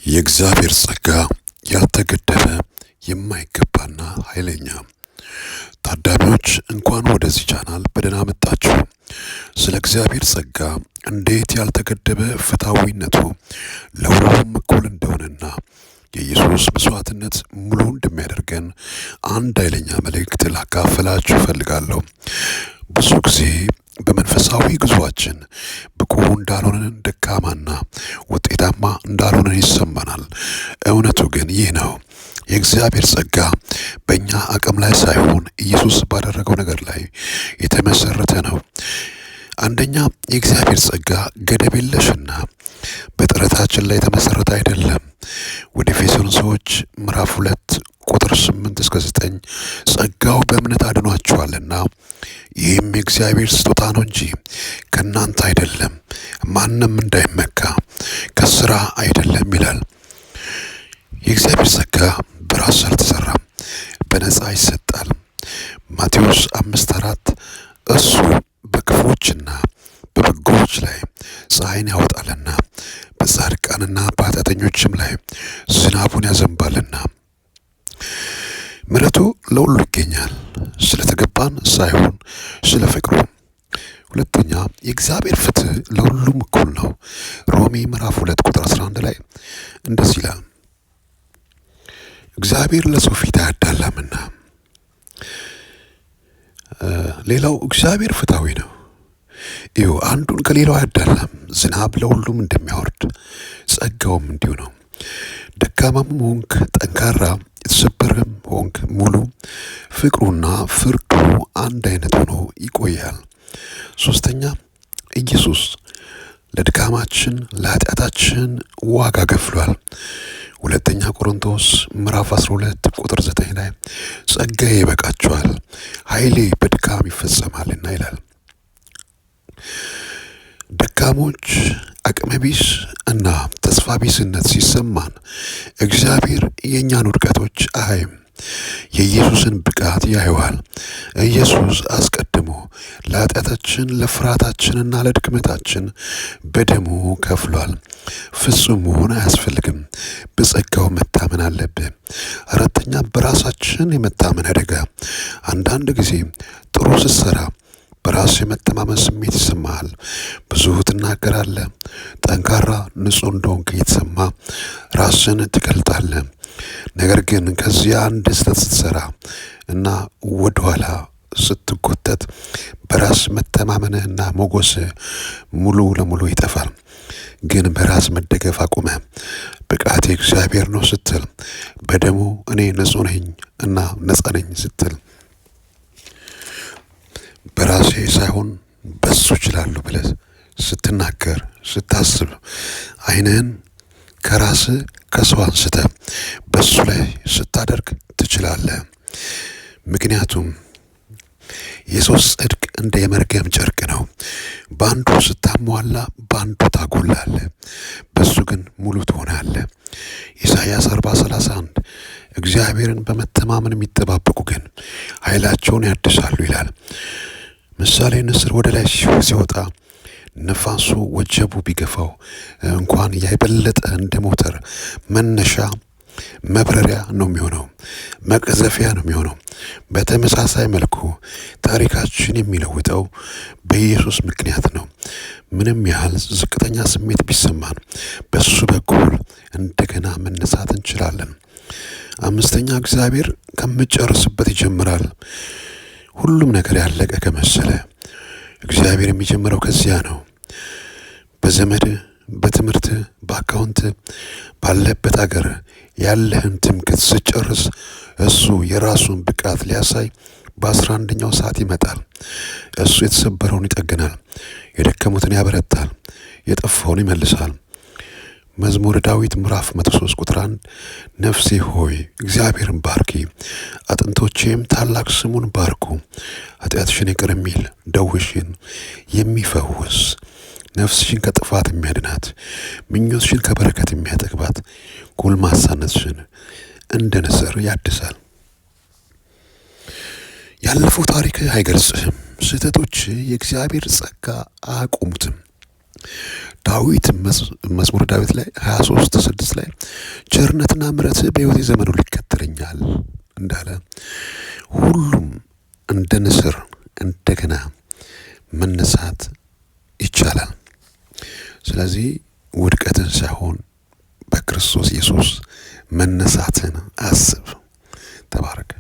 የእግዚአብሔር ጸጋ ያልተገደበ የማይገባና ኃይለኛ። ታዳሚዎች እንኳን ወደዚህ ቻናል በደህና መጣችሁ። ስለ እግዚአብሔር ጸጋ እንዴት ያልተገደበ ፍትሐዊነቱ ለሁሉም እኩል እንደሆነና የኢየሱስ መስዋዕትነት ሙሉ እንደሚያደርገን አንድ ኃይለኛ መልእክት ላካፈላችሁ እፈልጋለሁ። ብዙ ጊዜ በመንፈሳዊ ጉዟችን ብቁ እንዳልሆነን፣ ደካማና ውጤታማ እንዳልሆነን ይሰማናል። እውነቱ ግን ይህ ነው። የእግዚአብሔር ጸጋ በእኛ አቅም ላይ ሳይሆን ኢየሱስ ባደረገው ነገር ላይ የተመሰረተ ነው። አንደኛ፣ የእግዚአብሔር ጸጋ ገደብ የለሽና በጥረታችን ላይ የተመሰረተ አይደለም። ወደ ኤፌሶን ሰዎች ምዕራፍ 2 ቁጥር 8 እስከ 9 ጸጋው በእምነት አድኗችኋልና ይህም የእግዚአብሔር ስጦታ ነው እንጂ ከእናንተ አይደለም፣ ማንም እንዳይመካ ከስራ አይደለም ይላል። የእግዚአብሔር ጸጋ በራስ አልተሰራም፣ በነፃ ይሰጣል። ማቴዎስ 5:4 እሱ በክፉዎችና በበጎዎች ላይ ፀሐይን ያወጣልና በጻድቃንና በኃጢአተኞችም ላይ ዝናቡን ያዘንባልና። ምሕረቱ ለሁሉ ይገኛል፣ ስለተገባን ሳይሆን ስለ ፍቅሩ። ሁለተኛ፣ የእግዚአብሔር ፍትህ ለሁሉም እኩል ነው። ሮሜ ምዕራፍ 2 ቁጥር 11 ላይ እንደዚህ ይላል፣ እግዚአብሔር ለሰው ፊት አያዳላምና። ሌላው እግዚአብሔር ፍትሐዊ ነው። ይኸው አንዱን ከሌላው አያዳላም። ዝናብ ለሁሉም እንደሚያወርድ ጸጋውም እንዲሁ ነው። ደካማም ሆንክ ጠንካራ፣ የተሰበረም ሆንክ ሙሉ፣ ፍቅሩና ፍርዱ አንድ አይነት ሆኖ ይቆያል። ሶስተኛ፣ ኢየሱስ ለድካማችን ለኃጢአታችን ዋጋ ከፍሏል። ሁለተኛ ቆሮንቶስ ምዕራፍ 12 ቁጥር 9 ላይ ጸጋዬ ይበቃችኋል፣ ኃይሌ በድካም ይፈጸማልና ይላል። ደካሞች፣ አቅመቢስ እና ተስፋ ቢስነት ሲሰማን እግዚአብሔር የእኛን ውድቀቶች አያይም፣ የኢየሱስን ብቃት ያየዋል። ኢየሱስ አስቀድሞ ለኃጢአታችን ለፍርሃታችንና ለድክመታችን በደሙ ከፍሏል። ፍጹም መሆን አያስፈልግም፣ በጸጋው መታመን አለብህ። አራተኛ፣ በራሳችን የመታመን አደጋ። አንዳንድ ጊዜ ጥሩ ስትሰራ በራስ የመተማመን ስሜት ይሰማሃል። ብዙ ትናገራለህ፣ ጠንካራ ንጹሕ እንደሆንክ እየተሰማ ራስን ትገልጣለህ። ነገር ግን ከዚያ አንድ ስህተት ስትሰራ እና ወደኋላ ስትጎተት በራስ መተማመንህና ሞገስህ ሙሉ ለሙሉ ይጠፋል። ግን በራስ መደገፍ አቁመ ብቃቴ እግዚአብሔር ነው ስትል፣ በደሙ እኔ ንጹሕ ነኝ እና ነጻ ነኝ ስትል፣ በራሴ ሳይሆን በሱ እችላለሁ ብለህ ስትናገር ስታስብ፣ ዓይንህን ከራስህ ከሰው አንስተህ በሱ ላይ ስታደርግ ትችላለህ። ምክንያቱም የሰው ጽድቅ እንደ የመርገም ጨርቅ ነው። በአንዱ ስታሟላ በአንዱ ታጎላለህ፣ በሱ ግን ሙሉ ትሆናለህ። ኢሳይያስ 40:31 እግዚአብሔርን በመተማመን የሚጠባበቁ ግን ኃይላቸውን ያድሳሉ ይላል። ምሳሌ ንስር ወደ ላይ ሲወጣ ነፋሱ ወጀቡ ቢገፋው እንኳን የበለጠ እንደ ሞተር መነሻ መብረሪያ ነው የሚሆነው፣ መቀዘፊያ ነው የሚሆነው። በተመሳሳይ መልኩ ታሪካችን የሚለውጠው በኢየሱስ ምክንያት ነው። ምንም ያህል ዝቅተኛ ስሜት ቢሰማን በሱ በኩል እንደገና መነሳት እንችላለን። አምስተኛ፣ እግዚአብሔር ከምጨርስበት ይጀምራል። ሁሉም ነገር ያለቀ ከመሰለ እግዚአብሔር የሚጀምረው ከዚያ ነው። በዘመድ፣ በትምህርት፣ በአካውንት፣ ባለበት ሀገር ያለህን ትምክህት ስጨርስ እሱ የራሱን ብቃት ሊያሳይ በ11ኛው ሰዓት ይመጣል። እሱ የተሰበረውን ይጠግናል፣ የደከሙትን ያበረታል፣ የጠፋውን ይመልሳል። መዝሙረ ዳዊት ምዕራፍ 103 ቁጥር 1 ነፍሴ ሆይ እግዚአብሔርን ባርኪ፣ አጥንቶቼም ታላቅ ስሙን ባርኩ። ኃጢአትሽን ይቅር የሚል ደዌሽን የሚፈውስ ነፍስሽን ከጥፋት የሚያድናት ምኞትሽን ከበረከት የሚያጠግባት ጎልማሳነትሽን እንደ ንስር ያድሳል። ያለፈው ታሪክ አይገልጽህም። ስህተቶች የእግዚአብሔር ጸጋ አያቆሙትም። ዳዊት መዝሙረ ዳዊት ላይ 23:6 ላይ ቸርነትና ምሕረትህ በሕይወቴ ዘመን ሁሉ ይከተለኛል እንዳለ ሁሉም እንደ ንስር እንደገና መነሳት ይቻላል። ስለዚህ ውድቀትን ሳይሆን በክርስቶስ ኢየሱስ መነሳትን አስብ። ተባረክ።